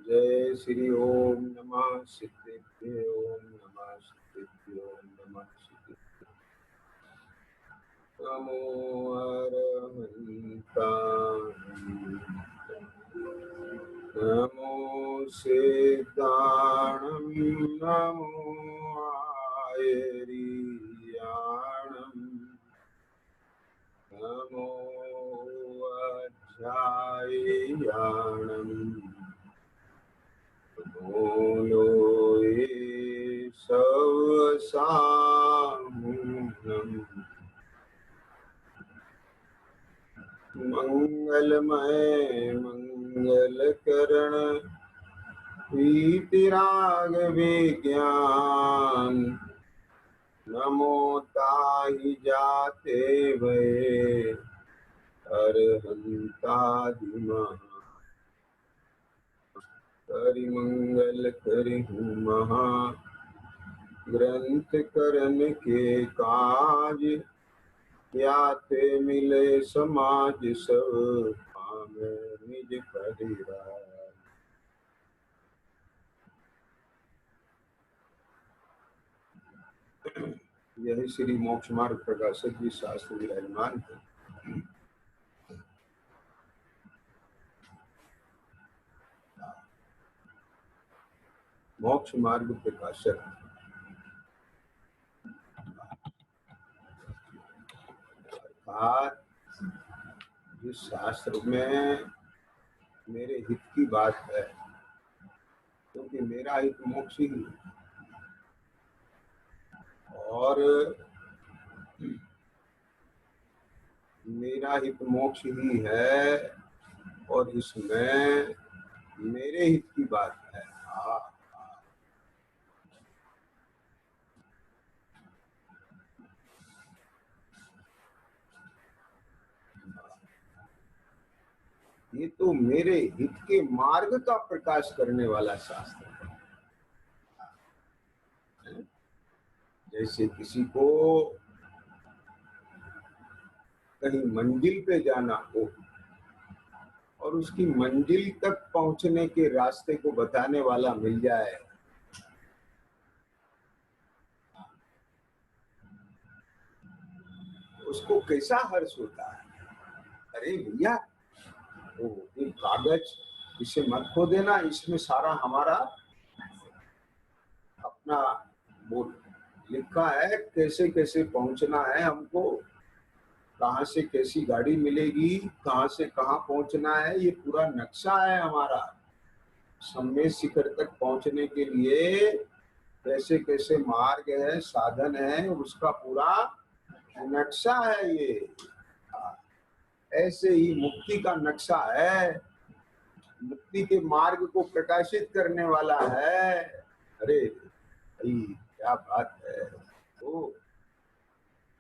जय श्री ओम नमः सिद्धेभ्यो ओम नमः सिद्धेभ्यो ओम नमः सिद्धेभ्यो। नमो अरहन्ताय नमो सिद्धाणं नमो आयरियाणं नमो अध्यायाणम् बोलो ये सब सामूनम मंगलमय मंगलकरण वीतराग विज्ञान नमो ताहि जाते भये अरहंतादिमा करि मंगल करिहु महा ग्रंथ करन के काज या ते मिले समाज सब पावे निज परिवार। यही श्री मोक्ष मार्ग प्रकाशक जी शास्त्र विराजमान है। मोक्ष मार्ग प्रकाशक अर्थात जिस शास्त्र में मेरे हित की बात है, क्योंकि मेरा हित मोक्ष ही है और मेरा हित मोक्ष ही है और इसमें मेरे हित की बात है। ये तो मेरे हित के मार्ग का प्रकाश करने वाला शास्त्र है। जैसे किसी को कहीं मंजिल पे जाना हो और उसकी मंजिल तक पहुंचने के रास्ते को बताने वाला मिल जाए, उसको कैसा हर्ष होता है। अरे भैया, वो एक कागज इसे मत खो देना, इसमें सारा हमारा अपना वो लिखा है, कैसे कैसे पहुंचना है हमको, कहाँ से कैसी गाड़ी मिलेगी, कहाँ से कहाँ पहुंचना है, ये पूरा नक्शा है हमारा। सम्मेद शिखर तक पहुंचने के लिए कैसे कैसे मार्ग है, साधन है, उसका पूरा नक्शा है ये। ऐसे ही मुक्ति का नक्शा है, मुक्ति के मार्ग को प्रकाशित करने वाला है। अरे भाई क्या बात है। तो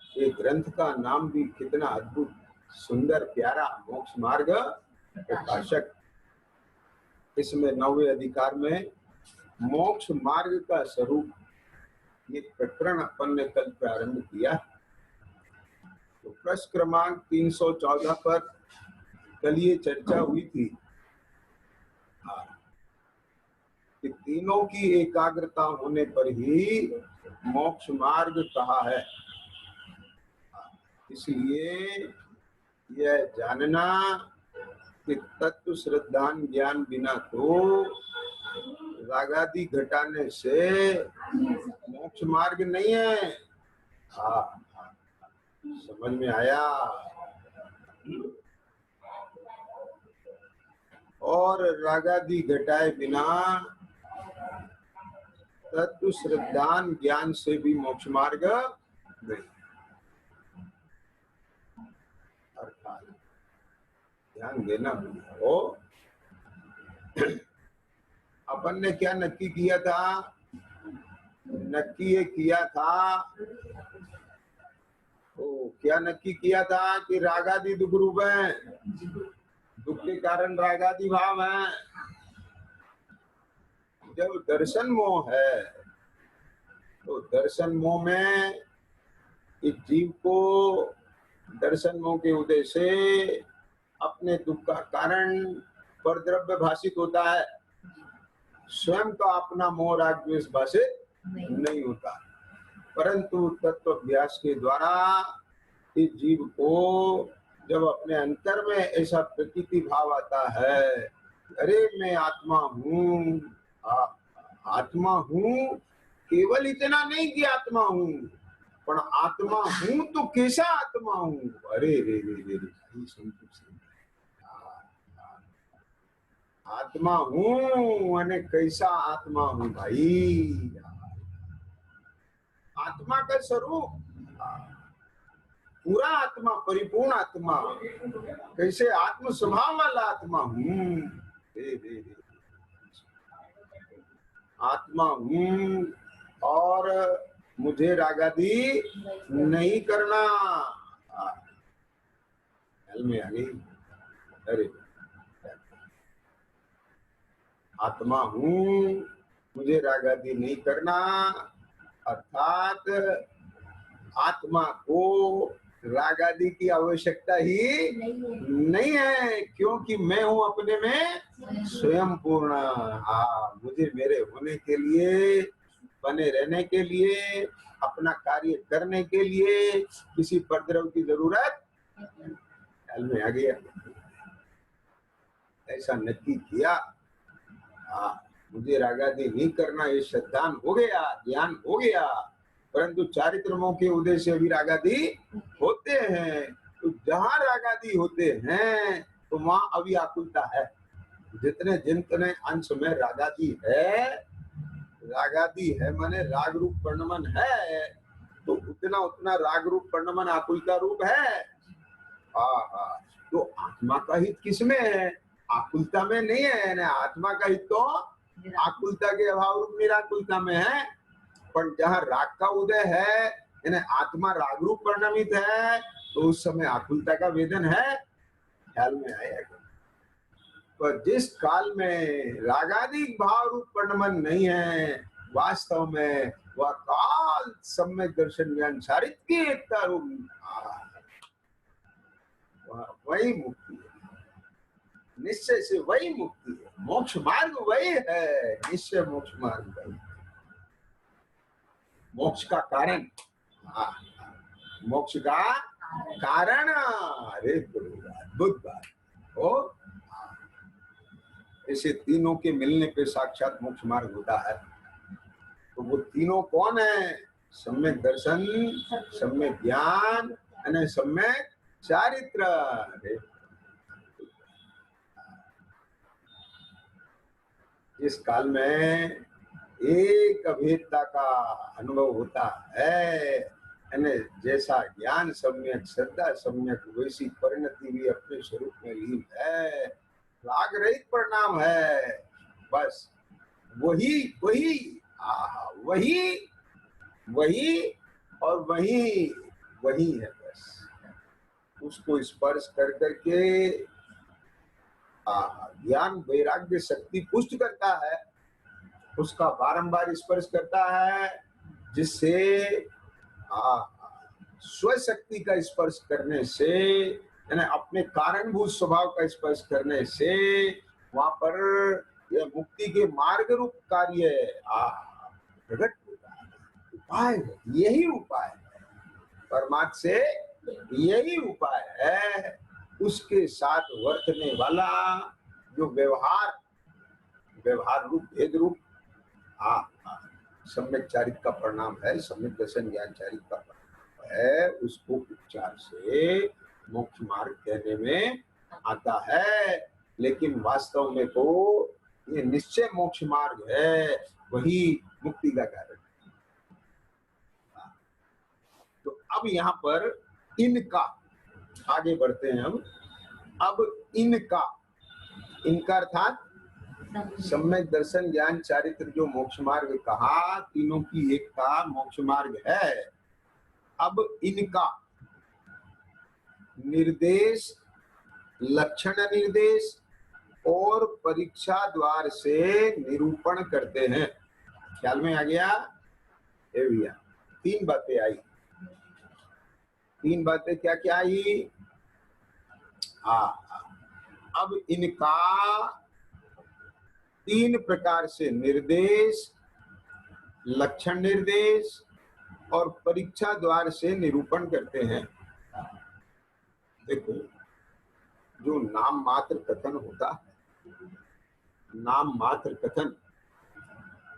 ये ग्रंथ का नाम भी कितना अद्भुत, सुंदर, प्यारा, मोक्ष मार्ग प्रकाशक। इसमें 9वें अधिकार में मोक्ष मार्ग का स्वरूप ये प्रकरण अपन ने कल प्रारंभ किया। तो प्रश्न क्रमांक 314 पर कल ये चर्चा हुई थी कि तीनों की एकाग्रता होने पर ही मोक्ष मार्ग कहा है। इसलिए यह जानना कि तत्व श्रद्धा ज्ञान बिना तो रागादि घटाने से मोक्ष मार्ग नहीं है। समझ में आया। और रागादि घटाए बिना तत्व श्रद्धा ज्ञान से भी मोक्ष मार्ग नहीं। अर्थात ध्यान देना हो। अपन ने क्या नक्की किया था? नक्की ये किया था, तो क्या नक्की किया था कि रागादि दुख रूप है, दुख के कारण रागादि भाव है। जब दर्शन मोह है तो दर्शन मोह में इस जीव को दर्शन मोह के उदय से अपने दुख का कारण परद्रव्य भाषित होता है। स्वयं का अपना मोह राग द्वेष भाषित नहीं होता, परंतु तत्व अभ्यास के द्वारा इस जीव को जब अपने अंतर में ऐसा प्रतीति भाव आता है, अरे मैं आत्मा हूँ, आत्मा हूँ, केवल इतना नहीं कि आत्मा हूँ, पर आत्मा हूँ तो कैसा आत्मा हूँ, अरे रे रे रे रे, आत्मा हूँ अने कैसा आत्मा हूँ भाई, आत्मा का स्वरूप पूरा आत्मा, परिपूर्ण आत्मा, कैसे आत्म स्वभाव वाला आत्मा हूँ, आत्मा हूँ और मुझे रागादि नहीं करना। में आ गई, अरे आत्मा हूँ, मुझे रागादि नहीं करना, अर्थात आत्मा को राग आदि की आवश्यकता ही नहीं है, क्योंकि मैं हूं अपने में स्वयं पूर्ण। हाँ, मुझे मेरे होने के लिए, बने रहने के लिए, अपना कार्य करने के लिए किसी परद्रव की जरूरत में आ गया, ऐसा नक्की किया। मुझे राग आदि नहीं करना, ये श्रद्धान हो गया, ज्ञान हो गया, परंतु चारित्रमों के उदय से भी रागादि होते हैं, तो जहां रागादि होते हैं तो वहां अव्याकुलता है। जितने जितने अंश में रागादि है माने राग रूप वर्णमन है, तो उतना उतना राग रूप वर्णमन आकुलता रूप है। तो आत्मा का हित किसमें है? आकुलता में नहीं है ना, आत्मा का हित तो आकुलता के अभाव रूप निराकुलता में है। पर जहाँ राग का उदय है, यानी आत्मा राग रूप परिणमित है, तो उस समय आकुलता का वेदन है, ख्याल में आएगा। पर जिस काल में रागादिक भाव रूप परिणमन नहीं है, वास्तव में वह काल सम्यक दर्शन ज्ञान चारित की एकता रूप, वही मुक्ति है, निश्चय से वही मुक्ति है, मोक्ष मार्ग वही है, निश्चय मोक्ष मार्ग वही, मोक्ष का कारण, मोक्ष का कारण, अरे अद्भुत बात हो। ऐसे तीनों के मिलने पे साक्षात मोक्ष मार्ग होता है। तो वो तीनों कौन है? सम्यक दर्शन, सम्यक ज्ञान, यानी सम्यक चारित्र। इस काल में एक अभेदता का अनुभव होता है, जैसा ज्ञान सम्यक, श्रद्धा सम्यक, वैसी परिणति भी अपने स्वरूप में लीन है, राग रहित परिणाम है, बस वही वही वही वही और वही वही है, बस उसको स्पर्श कर करके ज्ञान वैराग्य शक्ति पुष्ट करता है, उसका बारंबार स्पर्श करता है, जिससे स्वशक्ति का स्पर्श करने से, यानी अपने कारणभूत स्वभाव का स्पर्श करने से वहां पर यह मुक्ति के मार्ग रूप कार्य प्रकट होता है। उपाय, यही उपाय है, परमात्मा से यही उपाय है। उसके साथ वर्तने वाला जो व्यवहार रूप, भेद रूप सम्यक चारित्र का परिणाम है, सम्यक दर्शन ज्ञान चारित्र का परिणाम है, उसको उपचार से मोक्ष मार्ग कहने में आता है। लेकिन वास्तव में तो ये निश्चय मोक्ष मार्ग है, वही मुक्ति का कारण। तो अब यहाँ पर इनका आगे बढ़ते हैं हम। अब इनका अर्थात सम्यक दर्शन ज्ञान चारित्र जो मोक्ष मार्ग कहा, तीनों की एकता मोक्ष मार्ग है। अब इनका निर्देश, लक्षण निर्देश और परीक्षा द्वार से निरूपण करते हैं। ख्याल में आ गया? भैया तीन बातें आई। तीन बातें क्या क्या आई? अब इनका तीन प्रकार से निर्देश, लक्षण निर्देश और परीक्षा द्वार से निरूपण करते हैं। देखो, जो नाम मात्र कथन होता है, नाम मात्र कथन,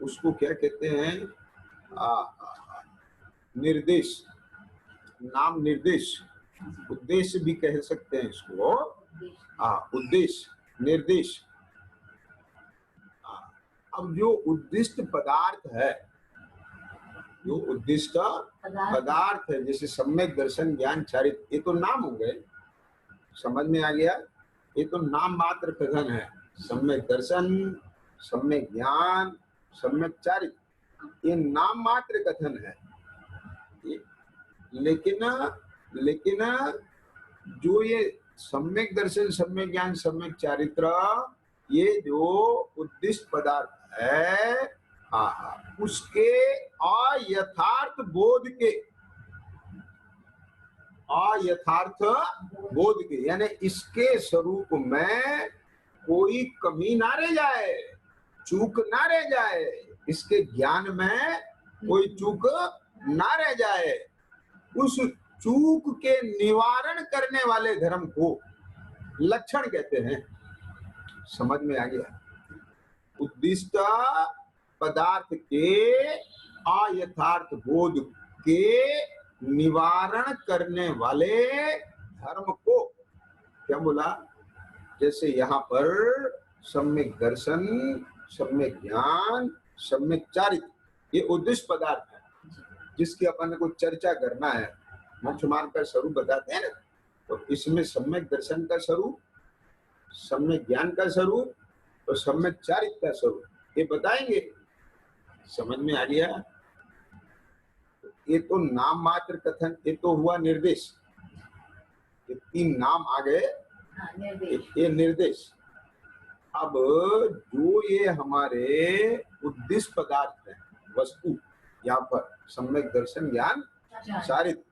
उसको क्या कहते हैं? निर्देश, नाम निर्देश, उद्देश्य भी कह सकते हैं इसको। उद्देश्य, निर्देश। अब जो उद्दिष्ट पदार्थ है, जो उद्दिष्ट पदार्थ है, जैसे सम्यक दर्शन, ज्ञान, चारित्र, ये तो नाम हो गए, समझ में आ गया? ये तो नाम मात्र कथन है। सम्यक दर्शन, सम्यक ज्ञान, सम्यक चारित्र, ये नाम मात्र कथन है। लेकिन जो ये सम्यक दर्शन, सम्यक ज्ञान, सम्यक चारित्र, ये जो उद्दिष्ट पदार्थ है, उसके अयथार्थ बोध के, अयथार्थ बोध के, यानी इसके स्वरूप में कोई कमी ना रह जाए, चूक ना रह जाए, इसके ज्ञान में कोई चूक ना रह जाए, उस चूक के निवारण करने वाले धर्म को लक्षण कहते हैं। समझ में आ गया? उद्दिष्ट पदार्थ के अयथार्थ बोध के निवारण करने वाले धर्म को क्या बोला? जैसे यहाँ पर सम्यक दर्शन, सम्यक ज्ञान, सम्यक चारित्र, ये उद्दिष्ट पदार्थ है जिसकी अपन को चर्चा करना है। मोक्ष मार्ग का स्वरूप बताते हैं ना, तो इसमें सम्यक दर्शन का स्वरूप, सम्यक ज्ञान का स्वरूप और सम्यक चारित्र का स्वरूप, ये बताएंगे। समझ में आ गया? ये तो नाम मात्र कथन, ये तो हुआ निर्देश, ये तीन नाम आ गए, ये निर्देश। अब जो ये हमारे उद्दिष्ट पदार्थ है, वस्तु, यहाँ पर सम्यक दर्शन, ज्ञान, चारित्र,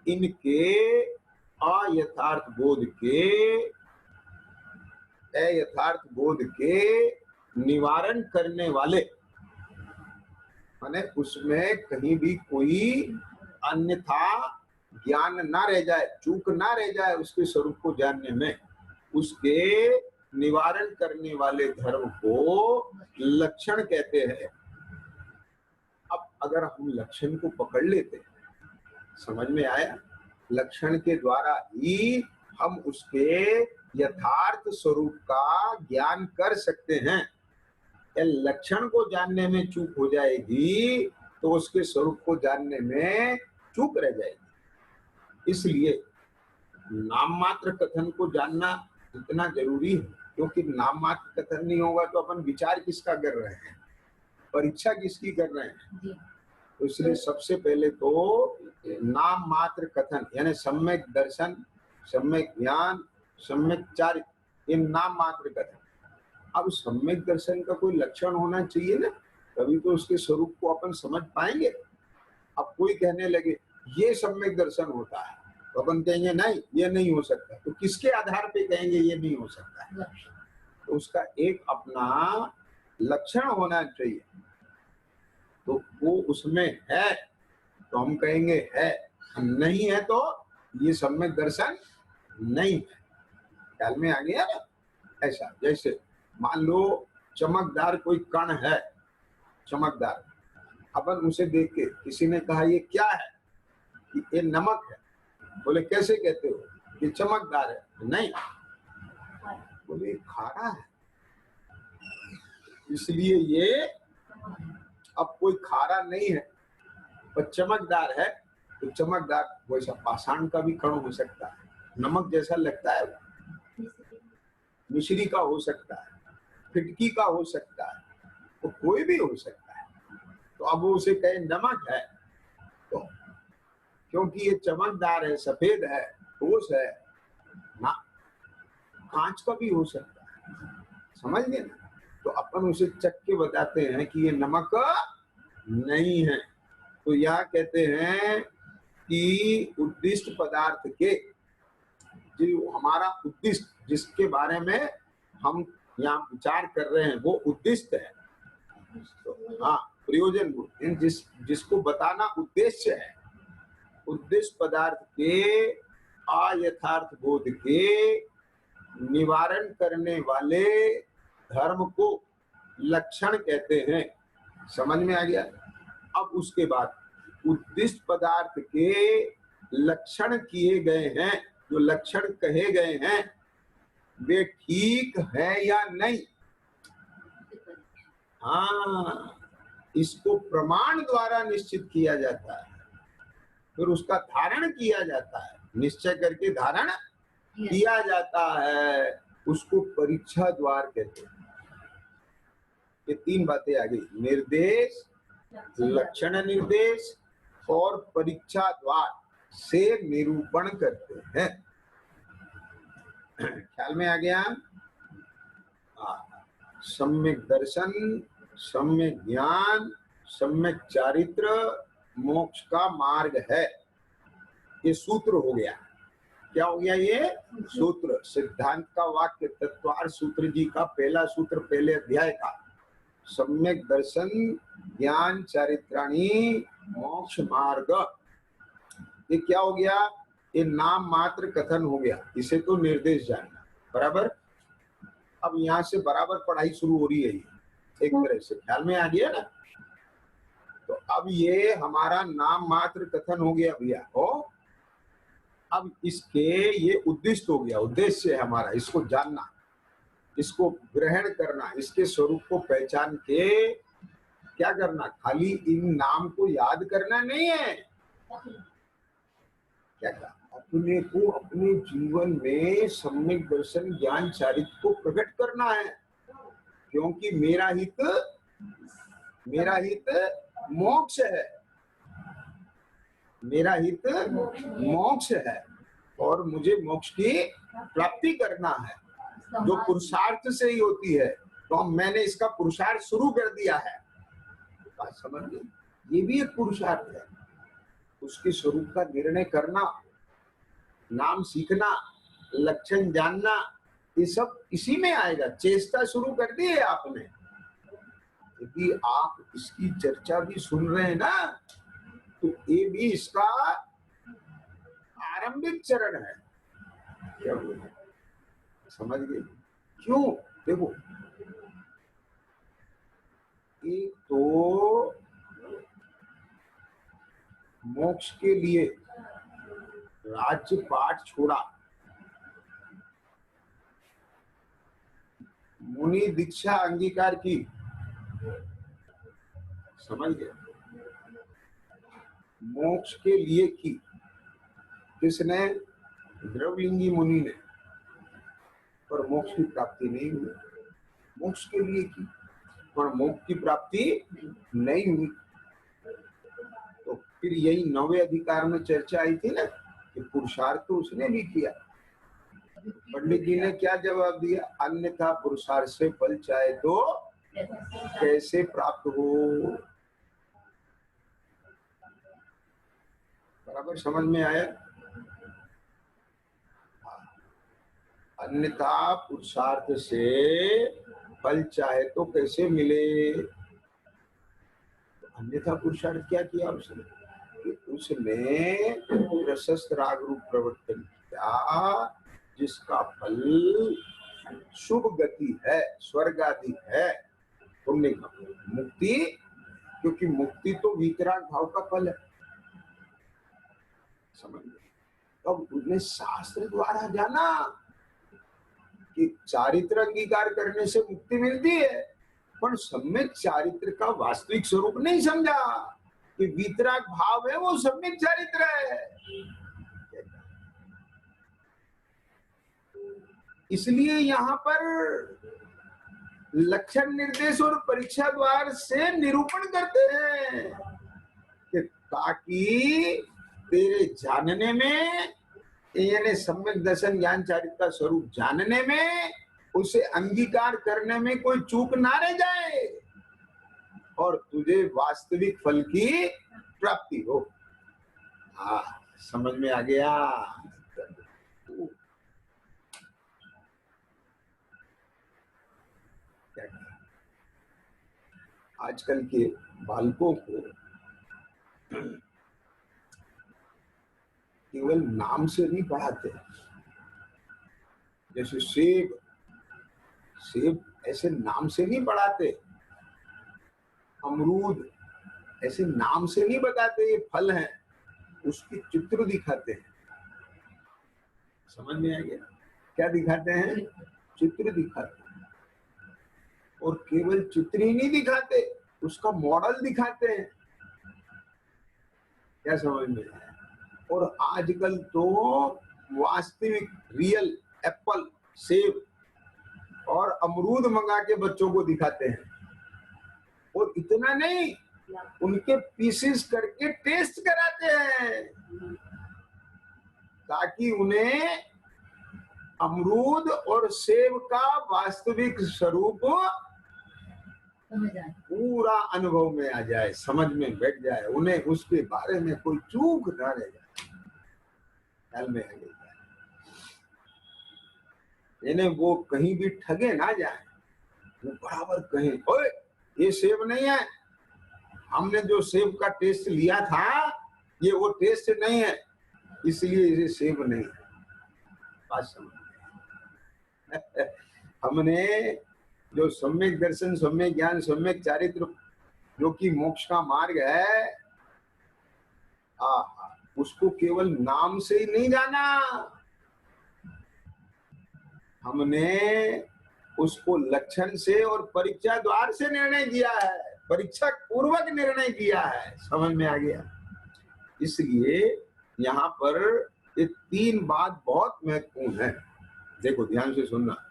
इनके अयथार्थ बोध के, अयथार्थ बोध के निवारण करने वाले, माने उसमें कहीं भी कोई अन्यथा ज्ञान ना रह जाए, चूक ना रह जाए उसके स्वरूप को जानने में, उसके निवारण करने वाले धर्म को लक्षण कहते हैं। अब अगर हम लक्षण को पकड़ लेते, समझ में आया? लक्षण के द्वारा ही हम उसके यथार्थ स्वरूप का ज्ञान कर सकते हैं। लक्षण को जानने में चूक हो जाएगी तो उसके स्वरूप को जानने में चूक रह जाएगी। इसलिए नाम मात्र कथन को जानना इतना जरूरी है, क्योंकि नाम मात्र कथन नहीं होगा तो अपन विचार किसका कर रहे हैं, परीक्षा किसकी कर रहे हैं? तो इसलिए सबसे पहले तो नाम मात्र कथन, यानी सम्यक दर्शन, सम्यक ज्ञान, सम्यक चारित्र, ये नाम मात्र कथन। अब सम्यक दर्शन का कोई लक्षण होना चाहिए ना, तभी तो उसके स्वरूप को अपन समझ पाएंगे। अब कोई कहने लगे ये सम्यक दर्शन होता है, तो अपन कहेंगे नहीं, ये नहीं हो सकता। तो किसके आधार पे कहेंगे ये नहीं हो सकता है? तो उसका एक अपना लक्षण होना चाहिए। तो वो उसमें है तो हम कहेंगे है, नहीं है तो ये सम्यक दर्शन नहीं है। ख्याल में आ गया ना? ऐसा जैसे मान लो चमकदार कोई कण है, चमकदार, अपन उसे देख के किसी ने कहा ये क्या है, कि ये नमक है। बोले कैसे कहते हो? ये चमकदार है। नहीं, बोले खारा है, इसलिए ये, अब कोई खारा नहीं है पर चमकदार है, तो चमकदार वैसा पाषाण का भी कण हो सकता है, नमक जैसा लगता है, मिश्री का हो सकता है, फिटकी का हो सकता है, तो कोई भी हो सकता है। तो अब वो उसे कहे नमक है, तो क्योंकि ये चमकदार है, सफेद है, ठोस है ना, कांच का भी हो सकता है। समझ गए ना? तो अपन उसे चख के बताते हैं कि ये नमक नहीं है। तो यह कहते हैं कि उद्दिष्ट पदार्थ के, जो हमारा उद्दिष्ट, जिसके बारे में हम यहाँ विचार कर रहे हैं वो उद्दिष्ट है। तो हाँ, प्रयोजन जिसको बताना उद्देश्य है, उद्देश्य पदार्थ के अयथार्थ बोध के निवारण करने वाले धर्म को लक्षण कहते हैं। समझ में आ गया? अब उसके बाद उद्दिष्ट पदार्थ के लक्षण किए गए हैं, जो लक्षण कहे गए हैं वे ठीक है या नहीं। हाँ, इसको प्रमाण द्वारा निश्चित किया जाता है, फिर उसका धारण किया जाता है, निश्चय करके धारण किया जाता है, उसको परीक्षा द्वार कहते हैं। ये तीन बातें आ गई, निर्देश, लक्षण निर्देश और परीक्षा द्वार से निरूपण करते हैं। ख्याल में आ गया? सम्यक दर्शन, सम्यक ज्ञान, सम्यक चारित्र मोक्ष का मार्ग है। ये सूत्र हो गया। क्या हो गया ये? सूत्र। सिद्धांत का वाक्य तत्वार्थ सूत्र जी का पहला सूत्र, पहले अध्याय का, सम्यक दर्शन ज्ञान चारित्राणी मोक्ष मार्ग। ये क्या हो गया? ये नाम मात्र कथन हो गया, इसे तो निर्देश जानना। बराबर? अब यहाँ से बराबर पढ़ाई शुरू हो रही है एक तरह से। ख्याल में आ गया ना? तो अब ये हमारा नाम मात्र कथन हो गया भैया। हो, अब इसके ये उद्देश्य हो गया, उद्देश्य है हमारा इसको जानना, इसको ग्रहण करना, इसके स्वरूप को पहचान के क्या करना? खाली इन नाम को याद करना नहीं है, क्या कहा? अपने को अपने जीवन में सम्यक दर्शन ज्ञान चारित्र को प्रकट करना है, क्योंकि मेरा हित मोक्ष है, मेरा हित मोक्ष है और मुझे मोक्ष की प्राप्ति करना है, जो पुरुषार्थ से ही होती है। तो मैंने इसका पुरुषार्थ शुरू कर दिया है। बात समझ गए? ये भी एक पुरुषार्थ है, उसके स्वरूप का निर्णय करना, नाम सीखना, लक्षण जानना, ये सब इसी में आएगा। चेष्टा शुरू कर दी है आपने, यदि आप इसकी चर्चा भी सुन रहे हैं ना, तो ये भी इसका आरंभिक चरण है। क्या बोले? समझ गए? क्यों? देखो, एक तो मोक्ष के लिए राज्य पाठ छोड़ा, मुनि दीक्षा अंगीकार की, समझ गए? मोक्ष के लिए की, किसने? द्रवलिंगी मुनि ने, पर मोक्ष की प्राप्ति नहीं हुई। मोक्ष के लिए की पर मोक्ष की प्राप्ति नहीं हुई। तो फिर यही 9वें अधिकार में चर्चा आई थी ना कि पुरुषार्थ तो उसने भी किया। पंडित जी ने क्या जवाब दिया? अन्यथा पुरुषार्थ से फल चाहे तो कैसे प्राप्त हो। बराबर समझ में आया? अन्यथा पुरुषार्थ से फल चाहे तो कैसे मिले। अन्यथा पुरुषार्थ क्या किया उसने? उसने प्रशस्त राग रूप प्रवर्तन किया, जिसका फल शुभ गति है, स्वर्ग आदि है, पुण्य का मुक्ति, क्योंकि मुक्ति तो वितराग भाव का फल है। समझ गए? तब उसने शास्त्र द्वारा जाना कि चारित्र अंगीकार करने से मुक्ति मिलती है, पर सम्यक चारित्र का वास्तविक स्वरूप नहीं समझा कि वितराग भाव है वो सम्यक चारित्र है। इसलिए यहाँ पर लक्षण निर्देश और परीक्षा द्वार से निरूपण करते हैं कि ताकि तेरे जानने में, यानी सम्यक दर्शन ज्ञान चारित्र का स्वरूप जानने में, उसे अंगीकार करने में कोई चूक ना रह जाए और तुझे वास्तविक फल की प्राप्ति हो। हाँ, समझ में आ गया? क्या कहा? आजकल के बालकों को केवल नाम से नहीं पढ़ाते। जैसे सेब, सेब ऐसे नाम से नहीं पढ़ाते, अमरूद ऐसे नाम से नहीं बताते ये फल हैं, उसकी चित्र दिखाते हैं। समझ में आ गया? क्या दिखाते हैं? चित्र दिखाते हैं। और केवल चित्र ही नहीं दिखाते, उसका मॉडल दिखाते हैं। क्या समझ में आया? और आजकल तो वास्तविक रियल एप्पल, सेब और अमरूद मंगा के बच्चों को दिखाते हैं। और इतना नहीं, उनके पीसेस करके टेस्ट कराते हैं, ताकि उन्हें अमरूद और सेब का वास्तविक स्वरूप पूरा अनुभव में आ जाए, समझ में बैठ जाए, उन्हें उसके बारे में कोई चूक न रह जाए, ख्याल में आ गई। यानी वो कहीं भी ठगे ना जाए, वो बराबर कहें, ओए ये सेब नहीं है, हमने जो सेब का टेस्ट लिया था ये वो टेस्ट नहीं है, इसलिए इसे सेब नहीं है। बात समझ हमने जो सम्यक दर्शन, सम्यक ज्ञान, सम्यक चारित्र, जो कि मोक्ष का मार्ग है, उसको केवल नाम से ही नहीं जाना, हमने उसको लक्षण से और परीक्षा द्वार से निर्णय किया है, परीक्षा पूर्वक निर्णय किया है। समझ में आ गया? इसलिए यहाँ पर ये तीन बात बहुत महत्वपूर्ण है। देखो ध्यान से सुनना।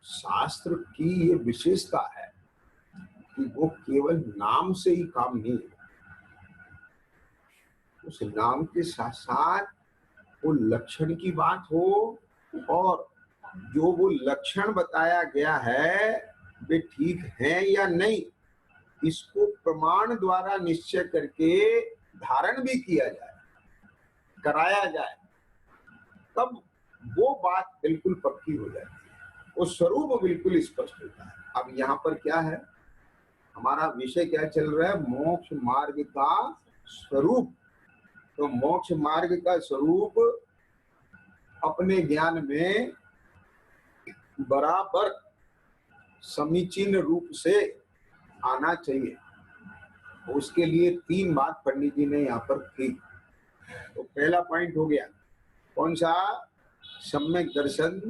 शास्त्र की ये विशेषता है कि वो केवल नाम से ही काम नहीं है, उस नाम के साथ साथ वो लक्षण की बात हो, और जो वो लक्षण बताया गया है वे ठीक हैं या नहीं, इसको प्रमाण द्वारा निश्चय करके धारण भी किया जाए, कराया जाए, तब वो बात बिल्कुल पक्की हो जाती है, वो स्वरूप बिल्कुल स्पष्ट होता है। अब यहाँ पर क्या है, हमारा विषय क्या चल रहा है? मोक्ष मार्ग का स्वरूप। तो मोक्ष मार्ग का स्वरूप अपने ज्ञान में बराबर समीचीन रूप से आना चाहिए। उसके लिए तीन बात पंडित जी ने यहाँ पर की। तो पहला पॉइंट हो गया, कौन सा? सम्यक दर्शन,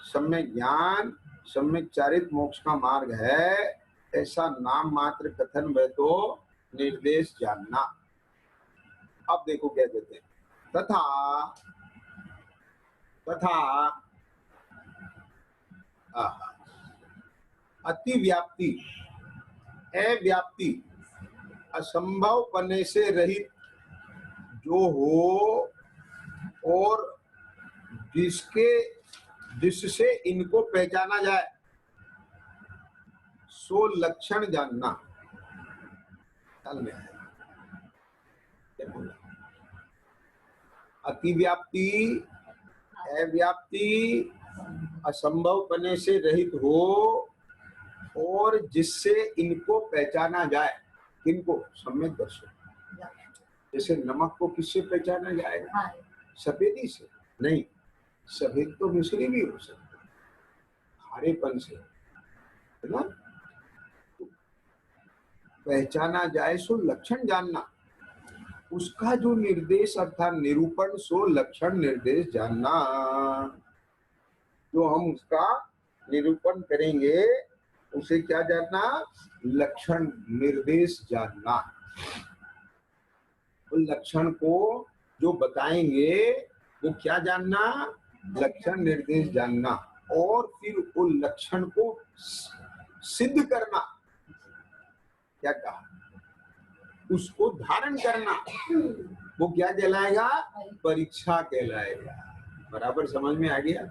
सम्यक ज्ञान, सम्यक चारित्र मोक्ष का मार्ग है, ऐसा नाम मात्र कथन व तो निर्देश जानना। अब देखो क्या कहते हैं, तथा अतिव्याप्ति, अव्याप्ति, असंभव पने से रहित जो हो और जिससे इनको पहचाना जाए, सो लक्षण जानना। अतिव्याप्ति, अव्याप्ति, असंभव पने से रहित हो और जिससे इनको पहचाना जाए। किनको? सम्यक दर्शन। जैसे नमक को किससे पहचाना जाएगा? सफेदी से नहीं, सफेद तो मिश्री भी हो सकती है, खारेपन से, है ना? पहचाना जाए सो लक्षण जानना, उसका जो निर्देश अर्थात निरूपण, सो लक्षण निर्देश जानना। जो हम उसका निरूपण करेंगे उसे क्या जानना? लक्षण निर्देश जानना। उन लक्षण को जो बताएंगे वो क्या जानना? लक्षण निर्देश जानना। और फिर उन लक्षण को सिद्ध करना। क्या कहा? उसको धारण करना, वो क्या कहलाएगा? परीक्षा कहलाएगा। बराबर समझ में आ गया?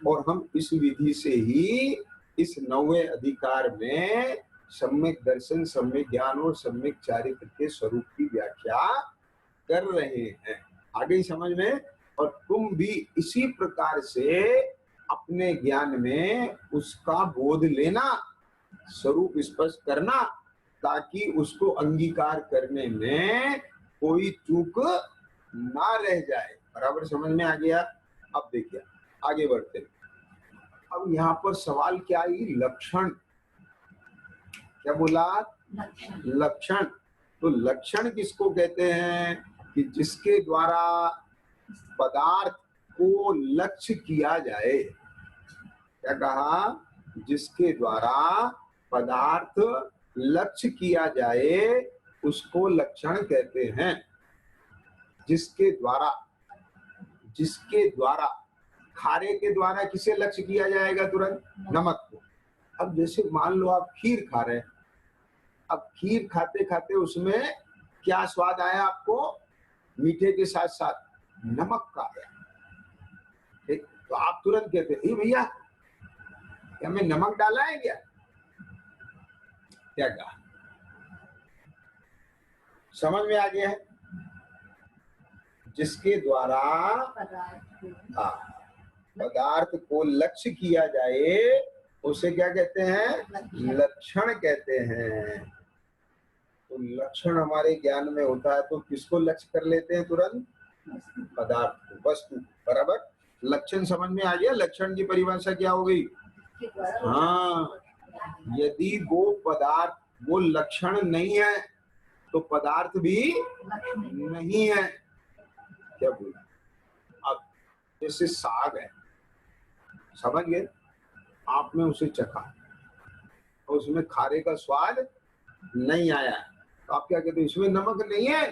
और हम इस विधि से ही इस 9वें अधिकार में सम्यक दर्शन, सम्यक ज्ञान और सम्यक चारित्र के स्वरूप की व्याख्या कर रहे हैं। आ गई समझ में? और तुम भी इसी प्रकार से अपने ज्ञान में उसका बोध लेना, स्वरूप स्पष्ट करना, ताकि उसको अंगीकार करने में कोई चूक ना रह जाए। बराबर समझ में आ गया? अब देखिए आगे बढ़ते हैं। अब यहाँ पर सवाल क्या आई? लक्षण। क्या बोला? लक्षण। तो लक्षण किसको कहते हैं? कि जिसके द्वारा पदार्थ को लक्ष्य किया जाए। क्या कहा? जिसके द्वारा पदार्थ लक्ष्य किया जाए उसको लक्षण कहते हैं। जिसके द्वारा, जिसके द्वारा, खारे के द्वारा किसे लक्ष्य किया जाएगा? तुरंत नमक को। अब जैसे मान लो आप खीर खा रहे हैं, अब खीर खाते खाते उसमें क्या स्वाद आया आपको? मीठे के साथ साथ नमक का आया। ठीक, तो आप तुरंत कहते हैं भैया क्या मैं नमक डाला है क्या? क्या कहा? समझ में आ गया है? जिसके द्वारा पदार्थ को लक्ष्य किया जाए उसे क्या कहते हैं? लक्षण कहते हैं। तो लक्षण हमारे ज्ञान में होता है तो किसको लक्ष्य कर लेते हैं तुरंत? पदार्थ को, वस्तु। बराबर, लक्षण समझ में आ गया? लक्षण की परिभाषा क्या हो गई? हाँ, यदि वो पदार्थ, वो लक्षण नहीं है तो पदार्थ भी नहीं है। क्या बोला? अब जैसे साग है, समझ गए? आपने उसे चखा और उसमें खारे का स्वाद नहीं आया, तो आप क्या कहते हैं? इसमें नमक नहीं है।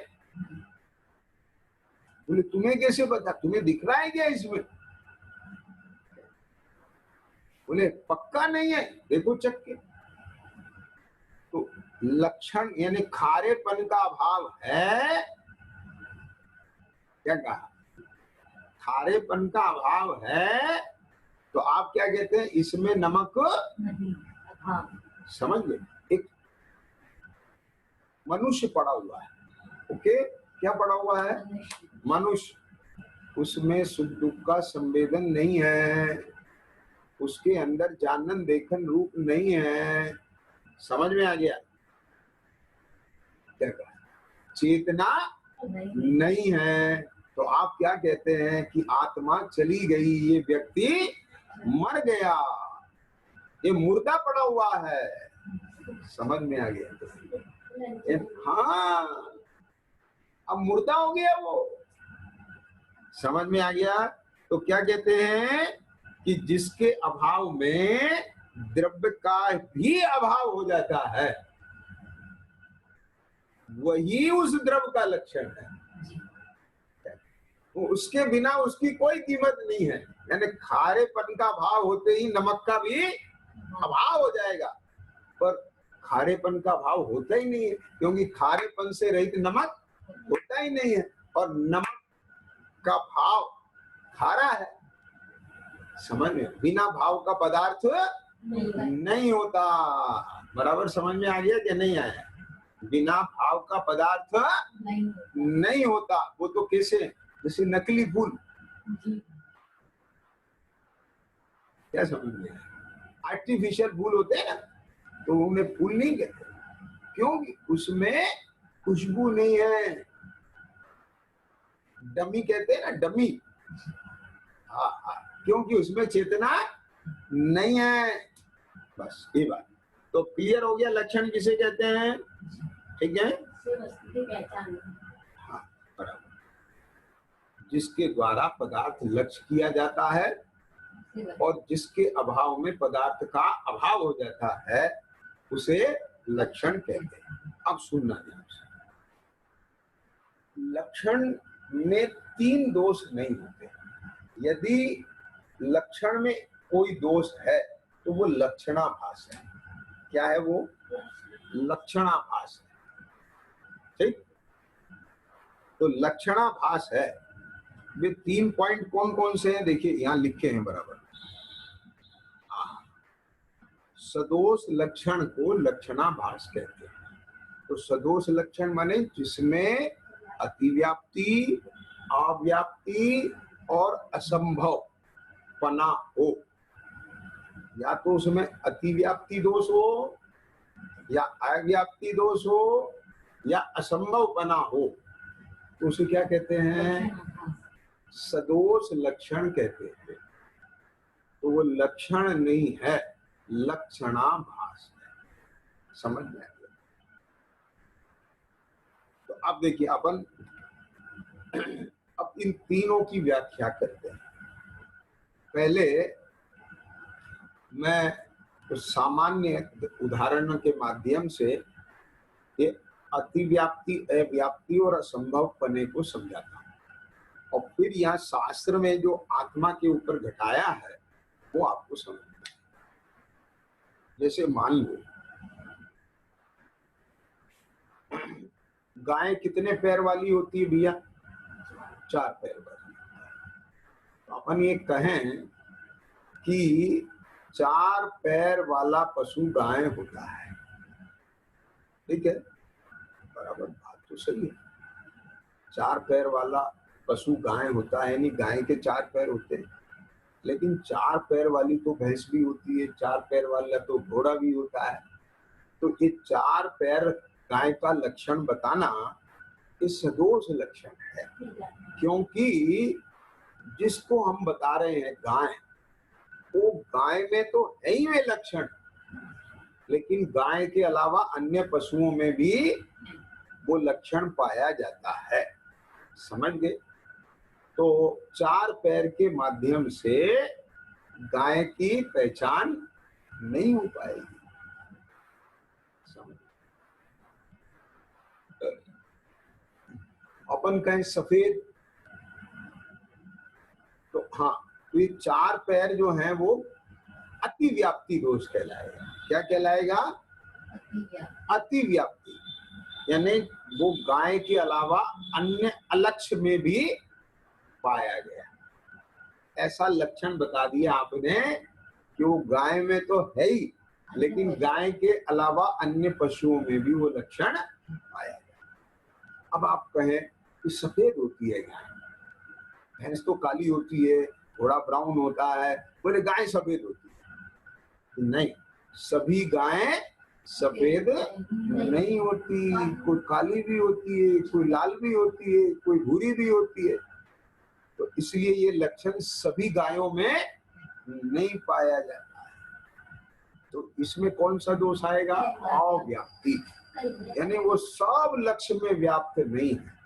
बोले तुम्हें कैसे पता? तुम्हें दिख रहा है क्या इसमें? बोले पक्का नहीं है, देखो चख के। तो लक्षण यानी खारेपन का अभाव है। क्या कहा? खारेपन का अभाव है तो आप क्या कहते हैं? इसमें नमक नहीं। समझ गए? एक मनुष्य पड़ा हुआ है, ओके? क्या पड़ा हुआ है? मनुष्य। उसमें सुख दुख का संवेदन नहीं है, उसके अंदर जानन देखन रूप नहीं है। समझ में आ गया? क्या कहा? चेतना नहीं है। तो आप क्या कहते हैं? कि आत्मा चली गई, ये व्यक्ति मर गया, ये मुर्दा पड़ा हुआ है। समझ में आ गया? हाँ, अब मुर्दा हो गया वो। समझ में आ गया? तो क्या कहते हैं? कि जिसके अभाव में द्रव्य का भी अभाव हो जाता है, वही उस द्रव्य का लक्षण है। तो उसके बिना उसकी कोई कीमत नहीं है। यानी खारेपन का भाव होते ही नमक का भी अभाव हो जाएगा, पर खारेपन का भाव होता ही नहीं है, क्योंकि खारेपन से रहित नमक होता ही नहीं है, और नमक का भाव खारा है। समझ में? बिना भाव का पदार्थ नहीं होता। बराबर समझ में आ गया कि नहीं आया? बिना भाव का पदार्थ नहीं होता। वो तो कैसे? जैसे नकली फूल। क्या समझ में? आर्टिफिशियल फूल होते हैं ना, तो उन्हें फूल नहीं कहते, क्योंकि उसमें खुशबू नहीं है। डमी कहते हैं ना, डमी। हाँ, क्योंकि उसमें चेतना नहीं है। बस ये बात तो क्लियर हो गया। लक्षण किसे कहते हैं? ठीक है? हाँ, बराबर। जिसके द्वारा पदार्थ लक्ष्य किया जाता है और जिसके अभाव में पदार्थ का अभाव हो जाता है, उसे लक्षण कहते हैं। अब सुनना ध्यान से, लक्षण में 3 दोष नहीं होते। यदि लक्षण में कोई दोष है तो वो लक्षणाभास है। क्या है वो? लक्षणाभास है। ठीक? तो लक्षणाभास है। वे 3 पॉइंट कौन कौन से हैं? देखिए यहां लिखे हैं बराबर। सदोष लक्षण को लक्षणाभास कहते हैं। तो सदोष लक्षण माने जिसमें अतिव्याप्ति, अव्याप्ति और असंभव पना हो, या तो उसमें अतिव्याप्ति दोष हो, या अव्याप्ति दोष हो, या असंभव बना हो, तो उसे क्या कहते हैं? सदोष लक्षण कहते हैं। तो वो लक्षण नहीं है, लक्षणाभास है। समझ में आ गया? तो अब देखिए अपन अब इन तीनों की व्याख्या करते हैं। पहले मैं कुछ सामान्य उदाहरणों के माध्यम से ये अतिव्याप्ति, अव्याप्ति और असंभव पने को समझाता हूँ, और फिर यहाँ शास्त्र में जो आत्मा के ऊपर घटाया है वो आपको समझना है। जैसे मान लो गाय कितने पैर वाली होती है भैया? 4 पैर वाली। तो अपन ये कहें कि 4 पैर वाला पशु गाय होता है, ठीक है? बराबर, बात तो सही है। 4 पैर वाला पशु गाय होता है, नहीं गाय के 4 पैर होते हैं, लेकिन 4 पैर वाली तो भैंस भी होती है, 4 पैर वाला तो घोड़ा भी होता है। तो ये 4 पैर गाय का लक्षण बताना ये सदोष लक्षण है, क्योंकि जिसको हम बता रहे हैं गाय, वो गाय में तो है ही वे लक्षण, लेकिन गाय के अलावा अन्य पशुओं में भी वो लक्षण पाया जाता है। समझ गए? तो 4 पैर के माध्यम से गाय की पहचान नहीं हो पाएगी। अपन कहें सफेद, तो हाँ, तो ये 4 पैर जो हैं वो अतिव्याप्ति दोष कहलाएगा। क्या कहलाएगा? अतिव्याप्ति, यानी वो गाय के अलावा अन्य अलक्ष्य में भी पाया गया। ऐसा लक्षण बता दिया आपने कि वो गाय में तो है ही, लेकिन गाय के अलावा अन्य पशुओं में भी वो लक्षण पाया गया। अब आप कहें कि सफेद होती है गाय, भैंस तो काली होती है, घोड़ा ब्राउन होता है, बोले गाय सफेद होती है। नहीं, सभी गायें सफेद नहीं होती, कोई काली भी होती है, कोई लाल भी होती है, कोई भूरी भी होती है। तो इसलिए ये लक्षण सभी गायों में नहीं पाया जाता है। तो इसमें कौन सा दोष आएगा? अव्याप्ति, यानी वो सब लक्ष्य में व्याप्त नहीं है।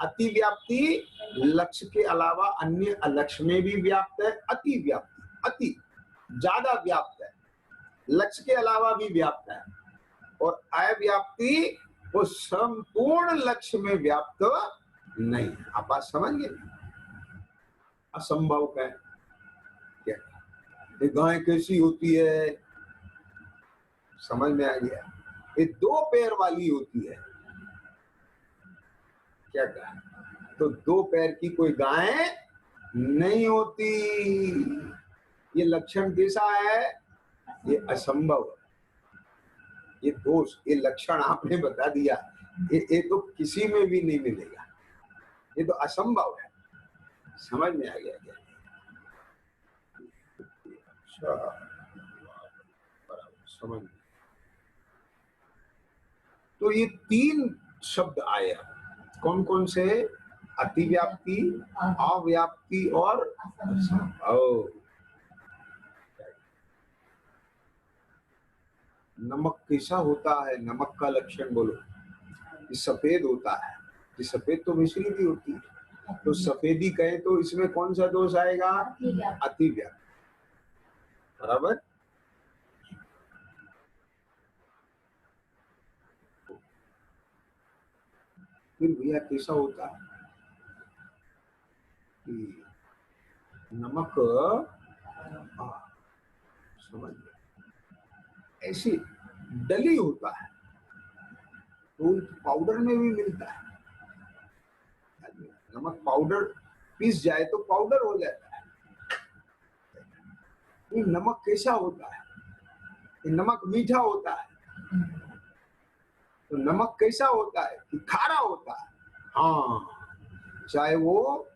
अतिव्याप्ति, लक्ष्य के अलावा अन्य अलक्ष्य में भी व्याप्त है। अति व्याप्ति, अति ज्यादा व्याप्त है, लक्ष्य के अलावा भी व्याप्त है। और अव्याप्ति वो संपूर्ण लक्ष्य में व्याप्त नहीं। आप बात समझ गए? असंभव है क्या? ये गाय कैसी होती है? समझ में आ गया? ये 2 पैर वाली होती है। क्या कहा? तो 2 पैर की कोई गाय नहीं होती। ये लक्षण कैसा है? ये असंभव है, ये दोष, ये लक्षण आपने बता दिया, ये तो किसी में भी नहीं मिलेगा, ये तो असंभव है। समझ में आ गया क्या? समझ। तो ये 3 शब्द आए, कौन कौन से? अतिव्याप्ति, अव्याप्ति और असंभव। नमक कैसा होता है? नमक का लक्षण बोलो। ये सफेद होता है, ये सफेद तो मिश्री भी होती है, तो सफेदी कहें तो इसमें कौन सा दोष आएगा? अतिव्याप्ति। बराबर। फिर भैया कैसा होता है कि नमक, समझ ऐसी डली होता है, तो पाउडर में भी मिलता है। नमक पाउडर पीस जाए तो पाउडर हो जाता है। ये नमक कैसा होता है? ये नमक मीठा होता है। तो नमक कैसा होता है? कि खारा होता है। हाँ, चाहे वो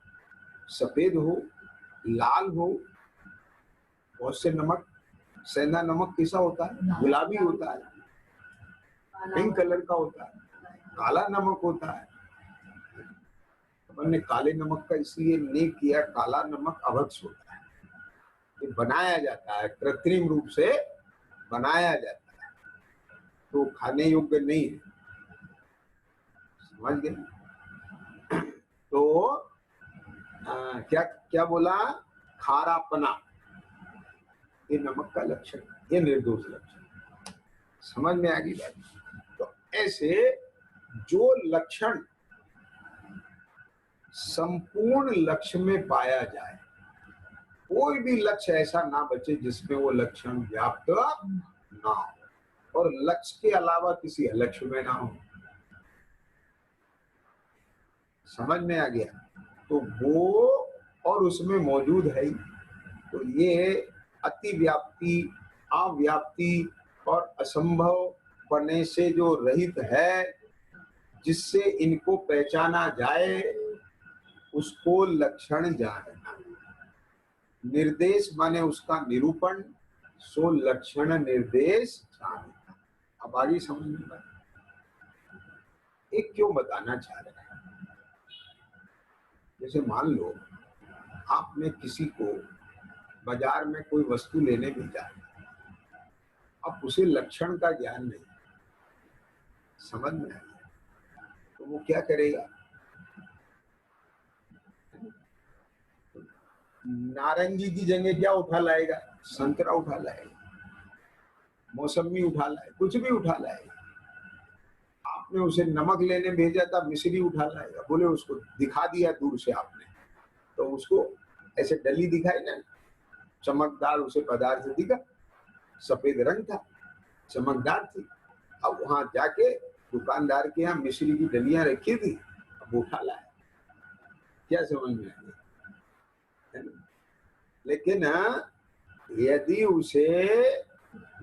सफेद हो, लाल हो, बहुत से नमक सेंधा नमक कैसा होता है? गुलाबी होता है, पिंक कलर का होता है, काला नमक होता है। अपन ने काले नमक का इसलिए नहीं किया, काला नमक अभक्ष होता है, ये बनाया जाता है, कृत्रिम रूप से बनाया जाता है, तो खाने योग्य नहीं है, समझ गए? तो क्या क्या बोला? खारापना, ये नमक का लक्षण, ये निर्दोष लक्षण। समझ में आ गई बात? तो ऐसे जो लक्षण संपूर्ण लक्ष्य में पाया जाए, कोई भी लक्ष्य ऐसा ना बचे जिसमें वो लक्षण व्याप्त ना हो, और लक्ष्य के अलावा किसी लक्ष्य में ना हो। समझ में आ गया? तो वो और उसमें मौजूद है ही। तो ये अति व्याप्ति, अव्याप्ति और असंभव पने से जो रहित है, जिससे इनको पहचाना जाए, उसको लक्षण जानना। निर्देश माने उसका निरूपण, सो लक्षण निर्देश जानना। अब आगे समझ में आया एक क्यों बताना चाह रहे हैं। जैसे मान लो आपने किसी को बाजार में कोई वस्तु लेने भेजा, अब उसे लक्षण का ज्ञान नहीं, समझ में आया, तो वो क्या करेगा? नारंगी की जगह क्या उठा लाएगा? संतरा उठा लाएगा, मौसमी उठा लाएगा, कुछ भी उठा लाएगा। आपने उसे नमक लेने भेजा था, मिश्री उठा लाएगा। बोले उसको दिखा दिया दूर से आपने, तो उसको ऐसे डली दिखाई ना, चमकदार उसे पदार्थ दिखा, सफेद रंग था, चमकदार थी। अब वहां जाके दुकानदार के यहाँ मिश्री की डलियां रखी थी, अब उठा लाया। क्या समझ में आ गया? लेकिन यदि उसे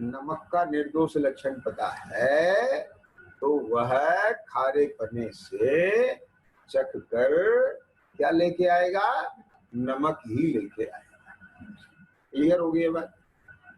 नमक का निर्दोष लक्षण पता है, तो वह खारे पने से चख कर क्या लेके आएगा? नमक ही लेके आएगा। क्लियर हो गई बात?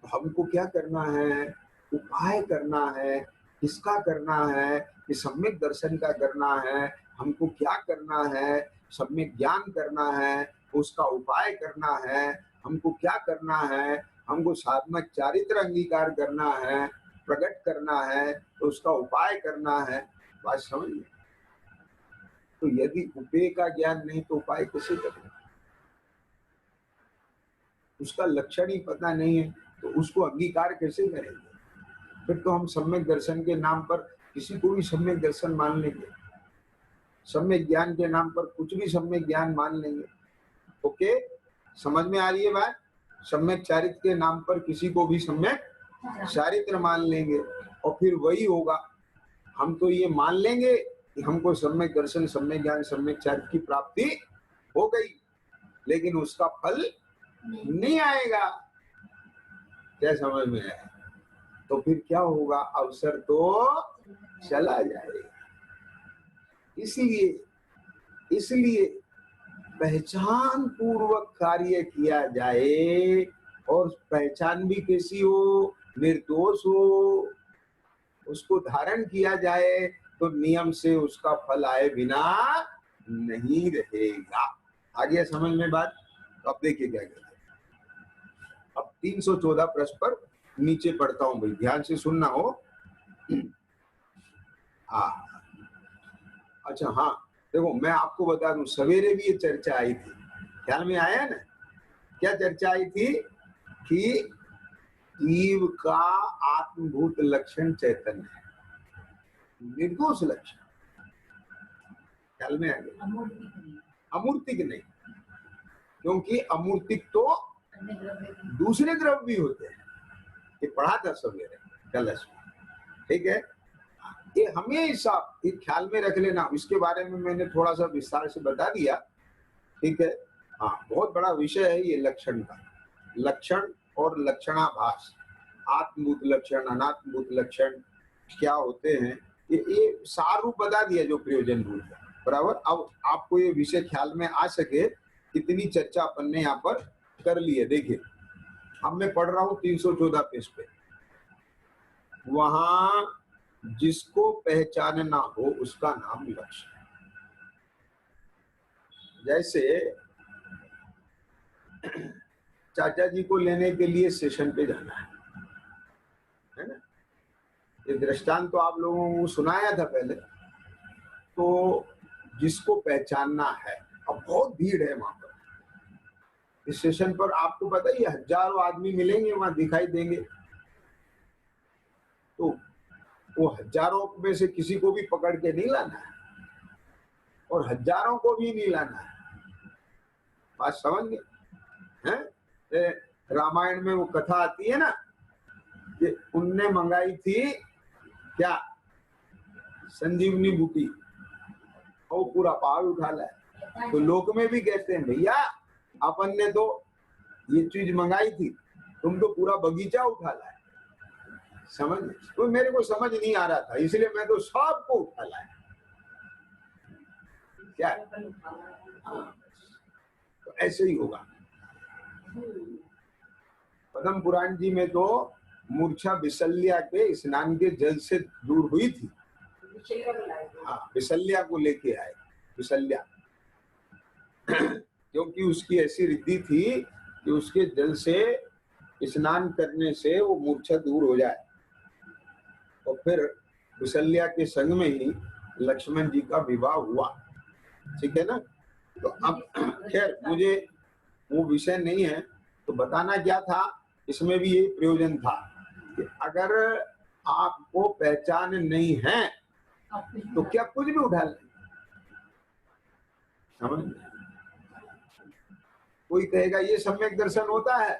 हमको क्या करना है? उपाय करना है। किसका करना है? कि सम्यक दर्शन का करना है। हमको क्या करना है? सम्यक ज्ञान करना है, उसका उपाय करना है। हमको क्या करना है? हमको साधना चारित्र अंगीकार करना है, प्रकट करना है, तो उसका उपाय करना है। बात समझिए? तो यदि उपाय का ज्ञान नहीं तो उपाय कैसे करें? उसका लक्षण ही पता नहीं है तो उसको अंगीकार कैसे करेंगे? फिर तो हम सम्यक दर्शन के नाम पर किसी को भी सम्यक दर्शन मान लेंगे, सम्यक ज्ञान के नाम पर कुछ भी सम्यक ज्ञान मान लेंगे। ओके, समझ में आ रही है बात? सम्यक चारित्र के नाम पर किसी को भी सम्यक चारित्र मान लेंगे, और फिर वही होगा। हम तो ये मान लेंगे कि हमको सम्यक दर्शन, सम्यक ज्ञान, सम्यक चारित्र की प्राप्ति हो गई, लेकिन उसका फल नहीं आएगा। क्या समझ में आया? तो फिर क्या होगा? अवसर तो चला जाएगा। इसलिए पहचान पूर्वक कार्य किया जाए, और पहचान भी कैसी हो? निर्दोष हो। उसको धारण किया जाए तो नियम से उसका फल आए बिना नहीं रहेगा। आ गया समझ में बात? तो अब देखिए क्या कहते हैं। अब 314 पृष्ठ पर नीचे पढ़ता हूं भाई, ध्यान से सुनना हो। हाँ, अच्छा, हाँ देखो, मैं आपको बता दूं, सवेरे भी ये चर्चा आई थी, ख्याल में आया ना? क्या चर्चा आई थी? कि जीव का आत्मभूत लक्षण चैतन्य है, निर्दोष लक्षण। ख्याल में आ गया? अमूर्तिक नहीं, क्योंकि अमूर्तिक तो दूसरे द्रव्य भी होते हैं। ये पढ़ा था सवेरे कलश में, ठीक है? ये हमेशा एक ख्याल में रख लेना। इसके बारे में मैंने थोड़ा सा विस्तार से बता दिया, ठीक है? हाँ, बहुत बड़ा विषय है ये लक्षण का। लक्षण और लक्षणाभास, आत्मभूत लक्षण, अनात्मभूत लक्षण क्या होते हैं, ये सार रूप बता दिया जो प्रयोजन भूत है, बराबर। अब आपको ये विषय ख्याल में आ सके, इतनी चर्चा अपन ने यहाँ पर कर ली है। देखिए, अब मैं पढ़ रहा हूं 314 पेज पे, वहां जिसको पहचानना हो उसका नाम लक्ष्य है। जैसे चाचा जी को लेने के लिए स्टेशन पे जाना है ना। ये दृष्टांत तो आप लोगों को सुनाया था पहले। तो जिसको पहचानना है, अब बहुत भीड़ है वहां पर स्टेशन पर, आपको पता ही है हजारों आदमी मिलेंगे वहां, दिखाई देंगे। तो वो हजारों में से किसी को भी पकड़ के नहीं लाना है और हजारों को भी नहीं लाना है। बात समझ गए हैं? रामायण में वो कथा आती है ना कि उनने मंगाई थी क्या, संजीवनी बूटी, वो पूरा पहाड़ उठा लाया। तो लोक में भी कहते हैं भैया अपन ने तो ये चीज मंगाई थी, तुम तो पूरा बगीचा उठा लाए। समझ, तो मेरे को समझ नहीं आ रहा था, इसलिए मैं तो सबको उठा लाया। क्या हाँ, तो ऐसे ही होगा। पद्म पुराण जी में तो मूर्छा विशल्या के स्नान के जल से दूर हुई थी। हाँ, विशल्या को लेके आए, विशल्या क्योंकि उसकी ऐसी रिद्धि थी कि उसके जल से स्नान करने से वो मूर्छा दूर हो जाए। और फिर विशल्या के संग में ही लक्ष्मण जी का विवाह हुआ। ठीक है ना। तो अब खैर मुझे वो विषय नहीं है, तो बताना क्या था, इसमें भी यही प्रयोजन था कि अगर आपको पहचान नहीं है तो क्या कुछ भी उठा लें। समझ, कोई कहेगा ये सम्यक दर्शन होता है,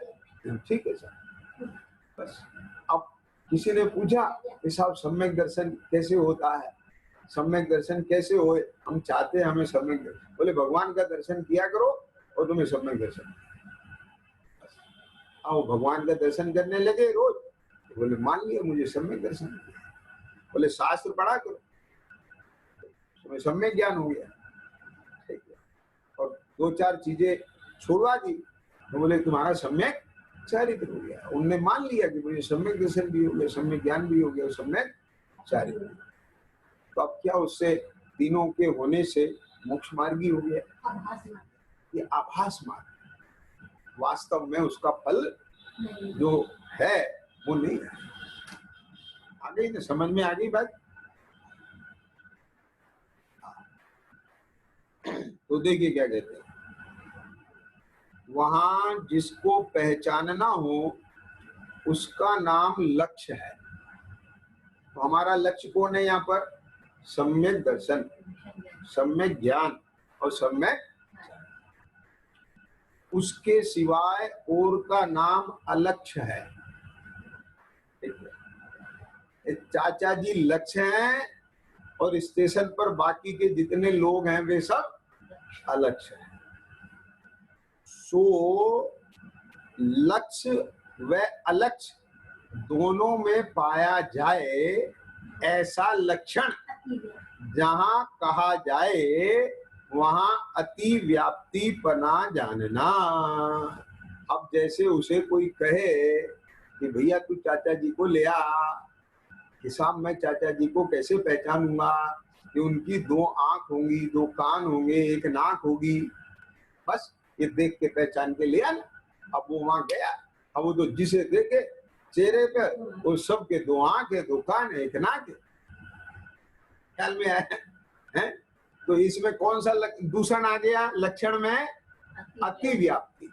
ठीक है सर, बस। अब किसी ने पूछा कि साहब सम्यक दर्शन कैसे होता है, सम्यक दर्शन कैसे होए, हम चाहते हैं हमें सम्यक दर्शन। बोले भगवान का दर्शन किया करो और तुम्हें सम्यक दर्शन। आओ भगवान का दर्शन करने लगे रोज, बोले मान लिया मुझे सम्यक दर्शन। बोले शास्त्र पढ़ा करो, तुम्हें सम्यक ज्ञान हो गया। ठीक है, और दो चार चीजें छुड़वा दी तो बोले तुम्हारा सम्यक चारित्र हो गया। उनने मान लिया कि मुझे सम्यक दर्शन भी हो गया, सम्यक ज्ञान भी हो गया, सम्यक चारित्र। तो अब क्या, उससे तीनों के होने से मोक्ष मार्गी हो गया। ये आभास मार्ग, वास्तव में उसका फल जो है वो नहीं है। आ गई ना, समझ में आ गई बात। तो देखिए क्या कहते हैं, वहां जिसको पहचानना हो उसका नाम लक्ष्य है। तो हमारा लक्ष्य कौन है यहाँ पर, सम्यक दर्शन, सम्यक ज्ञान और सम्यक, उसके सिवाय और का नाम अलक्ष्य है। चाचा जी लक्ष्य हैं और स्टेशन पर बाकी के जितने लोग हैं वे सब अलक्ष्य हैं। सो लक्ष्य व अलक्ष्य दोनों में पाया जाए ऐसा लक्षण जहां कहा जाए वहां अति व्याप्ति पना जानना। अब जैसे उसे कोई कहे कि भैया तू चाचा जी को ले आ, कि साहब मैं चाचा जी को कैसे पहचानूंगा कि उनकी दो आंख होंगी, दो कान होंगे, एक नाक होगी, बस ये देख के पहचान के ले आना। अब वो वहां गया, अब वो तो जिसे देखे चेहरे पर वो सबके दो आंख है, दो कान है, एक नाक है। ख्याल में आया है? तो इसमें कौन सा दूषण आ गया लक्षण में, अति व्याप्ति।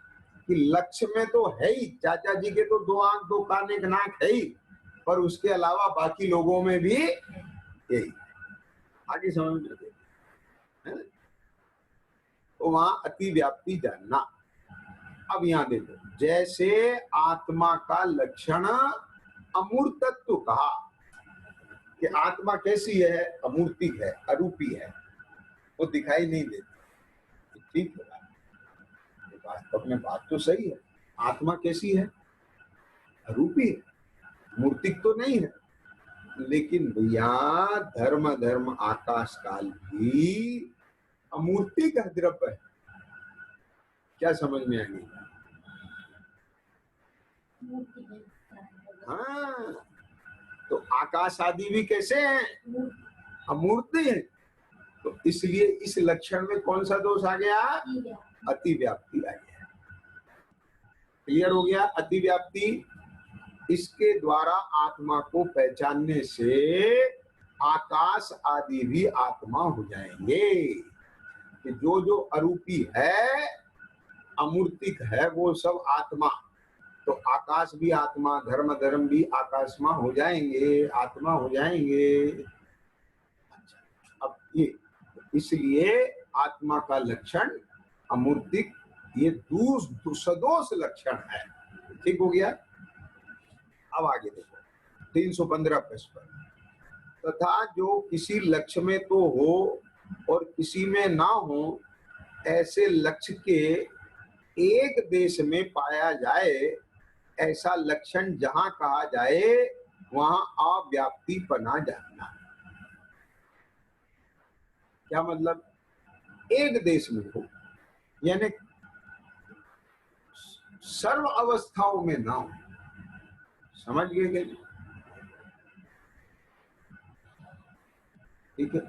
कि लक्ष्य में तो है ही, चाचा जी के तो दो आंख दो कान एक नाक है ही, पर उसके अलावा बाकी लोगों में भी यही। आगे समझ में है? तो वहां अति व्याप्ति जानना। अब यहाँ देखो, जैसे आत्मा का लक्षण अमूर्तत्व कहा कि आत्मा कैसी है, अमूर्तिक है, अरूपी है, वो दिखाई नहीं देती। ठीक है, वास्तव में बात तो सही है। आत्मा कैसी है, अरूपी है, मूर्तिक तो नहीं है। लेकिन भैया धर्म धर्म आकाश काल भी अमूर्ति का द्रव्य है। क्या समझ में आएगी? हाँ, तो आकाश आदि भी कैसे हैं? अमूर्ति है। तो इसलिए इस लक्षण में कौन सा दोष आ गया? अतिव्याप्ति आ गया। क्लियर हो गया? अतिव्याप्ति, इसके द्वारा आत्मा को पहचानने से आकाश आदि भी आत्मा हो जाएंगे। कि जो जो अरूपी है, अमूर्तिक है, वो सब आत्मा। तो आकाश भी आत्मा, धर्म धर्म भी आकाशमा हो जाएंगे, आत्मा हो जाएंगे। अच्छा, अब ये इसलिए आत्मा का लक्षण अमूर्तिक, ये सदोष लक्षण है। ठीक हो गया? अब आगे देखो 315 पृष्ठ पर। तथा जो किसी लक्ष्य में तो हो और किसी में ना हो, ऐसे लक्ष्य के एक देश में पाया जाए, ऐसा लक्षण जहां कहा जाए वहां अव्याप्ति पना जानना। क्या मतलब? एक देश में हो, यानी सर्व अवस्थाओं में ना हो। समझ गए? ठीक है।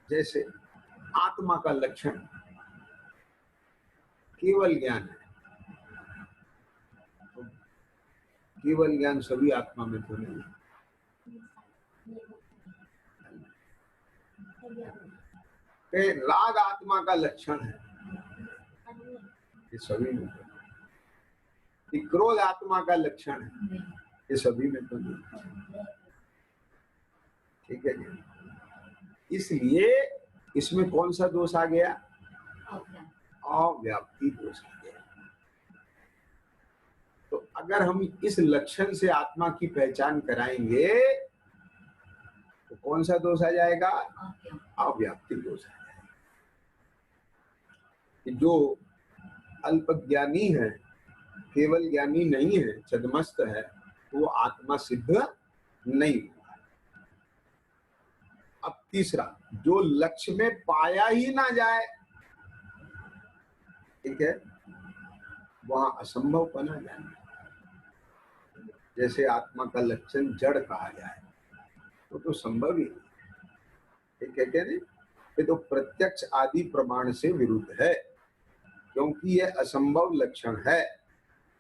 जैसे आत्मा का लक्षण केवल ज्ञान है, तो केवल ज्ञान सभी आत्मा में तो नहीं है। राग आत्मा का लक्षण है, ये सभी में तो नहीं। क्रोध आत्मा का लक्षण है, ये सभी में तो नहीं। ठीक है। इसलिए इसमें कौन सा दोष आ गया? अव्याप्ति दोष आ गया। तो अगर हम इस लक्षण से आत्मा की पहचान कराएंगे तो कौन सा दोष आ जाएगा? अव्याप्ति दोष आ जाएगा। जो अल्पज्ञानी है, केवल ज्ञानी नहीं है, छद्मस्त है, तो वो आत्मा सिद्ध नहीं हुआ। अब तीसरा, जो लक्ष्य में पाया ही ना जाए, ठीक है, वहां असंभव बना जाए। जैसे आत्मा का लक्षण जड़ कहा जाए तो संभव ही नहीं। कहते हैं ये तो प्रत्यक्ष आदि प्रमाण से विरुद्ध है, क्योंकि यह असंभव लक्षण है।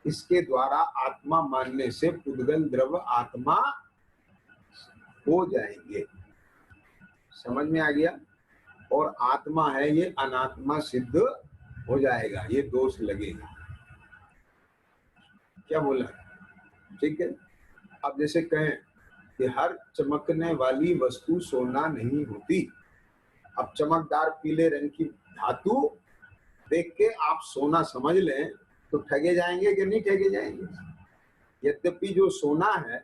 इसके द्वारा आत्मा मानने से पुद्गल द्रव्य आत्मा हो जाएंगे। समझ में आ गया? और आत्मा है ये अनात्मा सिद्ध हो जाएगा, ये दोष लगेगा। क्या बोला? ठीक है। अब जैसे कहें कि हर चमकने वाली वस्तु सोना नहीं होती। अब चमकदार पीले रंग की धातु देख के आप सोना समझ लें तो ठगे जाएंगे कि नहीं ठगे जाएंगे? यद्यपि जो सोना है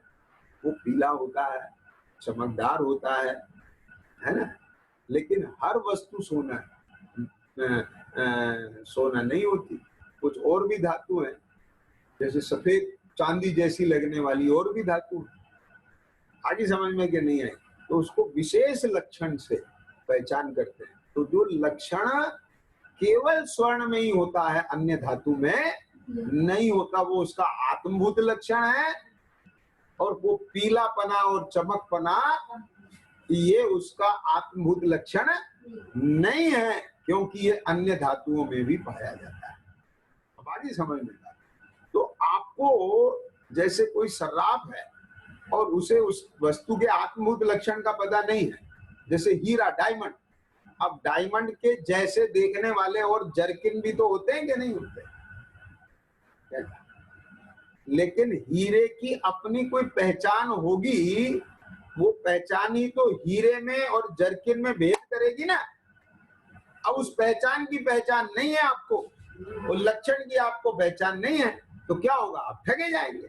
वो पीला होता है, चमकदार होता है ना? लेकिन हर वस्तु सोना सोना नहीं होती। कुछ और भी धातु है, जैसे सफेद चांदी जैसी लगने वाली और भी धातु है। आगे समझ में कि नहीं आई? तो उसको विशेष लक्षण से पहचान करते हैं। तो जो लक्षण केवल स्वर्ण में ही होता है, अन्य धातु में नहीं होता, वो उसका आत्मभूत लक्षण है। और वो पीलापना और चमकपना ये उसका आत्मभूत लक्षण नहीं है, क्योंकि ये अन्य धातुओं में भी पाया जाता है। अब आगे समझ में आता है। तो आपको जैसे कोई सर्राफ है और उसे उस वस्तु के आत्मभूत लक्षण का पता नहीं है, जैसे हीरा, डायमंड। अब डायमंड के जैसे देखने वाले और जर्किन भी तो होते हैं कि नहीं होते? लेकिन हीरे की अपनी कोई पहचान होगी, वो पहचान ही तो हीरे में और जर्किन में भेद करेगी ना। अब उस पहचान की पहचान नहीं है आपको, वो लक्षण की आपको पहचान नहीं है, तो क्या होगा? आप ठगे जाएंगे।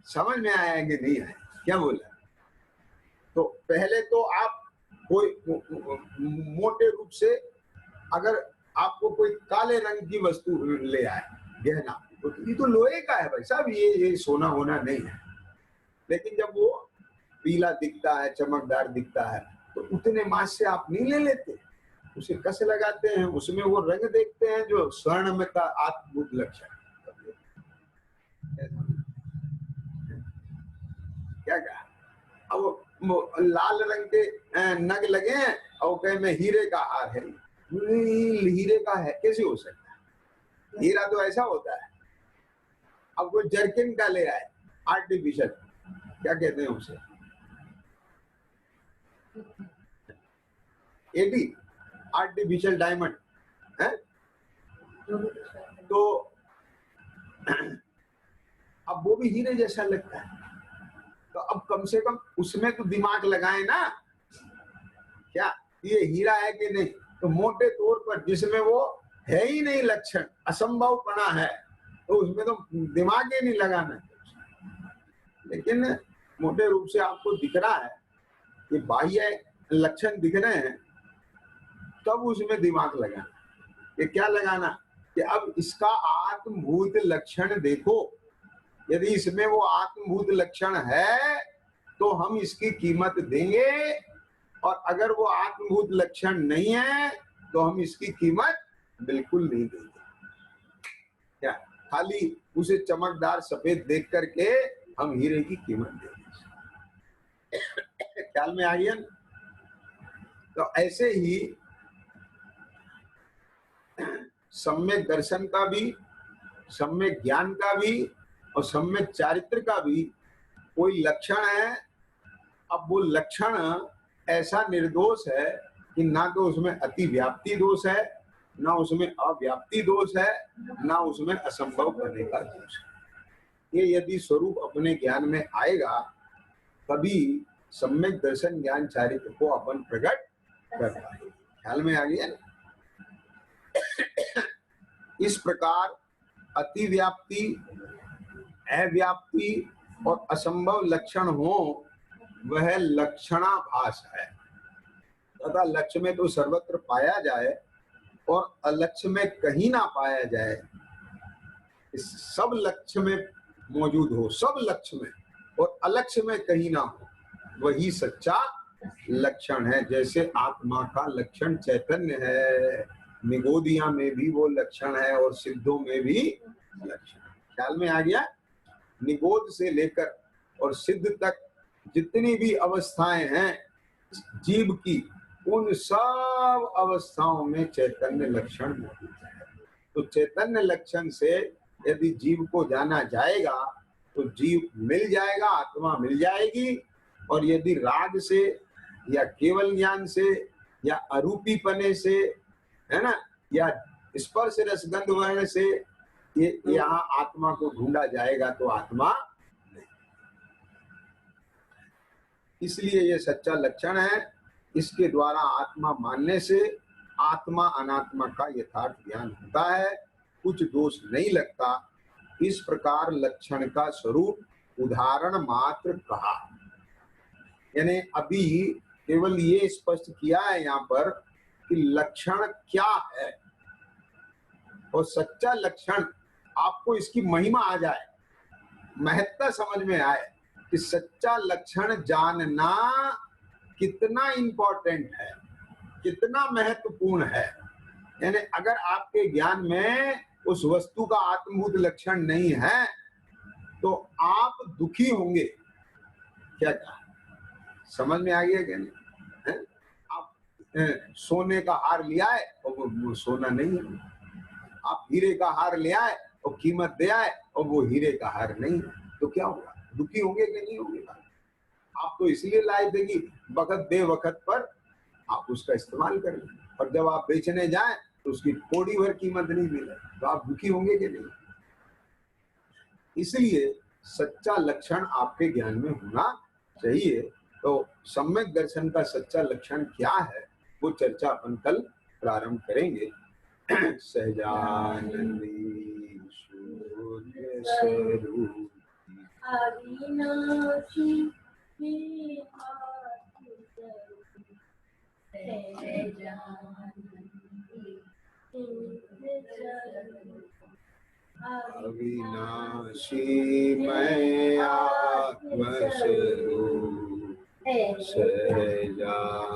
समझ में आया कि नहीं आया? क्या बोला? तो पहले तो आप कोई मोटे रूप से अगर आपको कोई काले रंग की वस्तु ले आए, गहना, तो ये तो लोहे का है भाई साहब, ये सोना होना नहीं है। लेकिन जब वो पीला दिखता है, चमकदार दिखता है, तो उतने मास से आप नहीं ले लेते, उसे कस लगाते हैं, उसमें वो रंग देखते हैं जो स्वर्ण में का आत्मभूत लक्षण। क्या कहा? अब वो लाल रंग के नग लगे हैं और कहे मैं हीरे का हार है। हीरे का है कैसे हो सकता है? हीरा तो ऐसा होता है। अब वो जर्किन का ले आए आर्टिफिशियल, क्या कहते हैं उसे, एडी आर्टिफिशियल डायमंड है। तो अब वो भी हीरे जैसा लगता है। तो अब कम से कम उसमें तो दिमाग लगाए ना, क्या ये हीरा है कि नहीं? तो मोटे तौर पर जिसमें वो है ही नहीं लक्षण, असंभवपना है, तो उसमें तो दिमाग ही नहीं लगाना। लेकिन मोटे रूप से आपको दिख रहा है कि बाह्य लक्षण दिख रहे हैं, तब उसमें दिमाग लगाना। ये क्या लगाना कि अब इसका आत्मभूत लक्षण देखो, यदि इसमें वो आत्मभूत लक्षण है तो हम इसकी कीमत देंगे, और अगर वो आत्मभूत लक्षण नहीं है तो हम इसकी कीमत बिल्कुल नहीं देंगे। क्या खाली उसे चमकदार सफेद देख करके हम हीरे की कीमत देंगे? ख्याल में आ गया? तो ऐसे ही सम्यक दर्शन का भी, सम्यक ज्ञान का भी और सम्यक चारित्र का भी कोई लक्षण है। अब वो लक्षण ऐसा निर्दोष है कि ना तो उसमें अति व्याप्ति दोष है, ना उसमें अव्याप्ति दोष है, ना उसमें असंभव करने का दोष है। ये यदि स्वरूप अपने ज्ञान में आएगा तभी सम्यक दर्शन ज्ञान चारित्र को अपन प्रकट कर पाएंगे। ख्याल में आ गया ना? इस प्रकार अतिव्याप्ति, अव्याप्ति और असंभव लक्षण हो वह लक्षणाभास है, तथा लक्ष्य में तो सर्वत्र पाया जाए और अलक्ष्य में कहीं ना पाया जाए। इस सब लक्ष्य में मौजूद हो, सब लक्ष्य में, और अलक्ष्य में कहीं ना हो, वही सच्चा लक्षण है। जैसे आत्मा का लक्षण चैतन्य है, निगोदिया में भी वो लक्षण है और सिद्धों में भी लक्षण है। ख्याल में आ गया? निगोद से लेकर और सिद्ध तक जितनी भी अवस्थाएं हैं जीव की, उन सब अवस्थाओं में चैतन्य लक्षण मौजूद है। तो चैतन्य लक्षण से यदि जीव को जाना जाएगा तो जीव मिल जाएगा, आत्मा मिल जाएगी। और यदि राग से या केवल ज्ञान से या अरूपीपने से, है ना, या स्पर्श रसगंध वर्ण से ये यहाँ आत्मा को ढूंढा जाएगा तो आत्मा नहीं। इसलिए ये सच्चा लक्षण है। इसके द्वारा आत्मा मानने से आत्मा अनात्मा का यथार्थ ज्ञान होता है, कुछ दोष नहीं लगता। इस प्रकार लक्षण का स्वरूप उदाहरण मात्र कहा, यानी अभी केवल ये स्पष्ट किया है यहाँ पर कि लक्षण क्या है, और सच्चा लक्षण आपको इसकी महिमा आ जाए, महत्ता समझ में आए कि सच्चा लक्षण जानना कितना इंपॉर्टेंट है, कितना महत्वपूर्ण है। यानी अगर आपके ज्ञान में उस वस्तु का आत्मभूत लक्षण नहीं है तो आप दुखी होंगे। क्या कहा? समझ में आ गया क्या नहीं? आप सोने का हार ले आए और वो सोना नहीं है, आप हीरे का हार ले आए और कीमत दे आए और वो हीरे का हार नहीं है, तो क्या होगा? दुखी होंगे कि नहीं होंगे? आप तो इसलिए लाए थे कि वक्त बे वक्त पर आप उसका इस्तेमाल करें, और जब आप बेचने जाएं तो उसकी थोड़ी भर कीमत नहीं मिले, तो आप दुखी होंगे कि नहीं? इसलिए सच्चा लक्षण आपके ज्ञान में होना चाहिए। तो सम्यक दर्शन का सच्चा लक्षण क्या है वो चर्चा अपन कल प्रारंभ करेंगे। सहजानंदी शून्य स्वरूप अविनाशी अविनाशी मैं आत्मस्वरूप सहजानंद।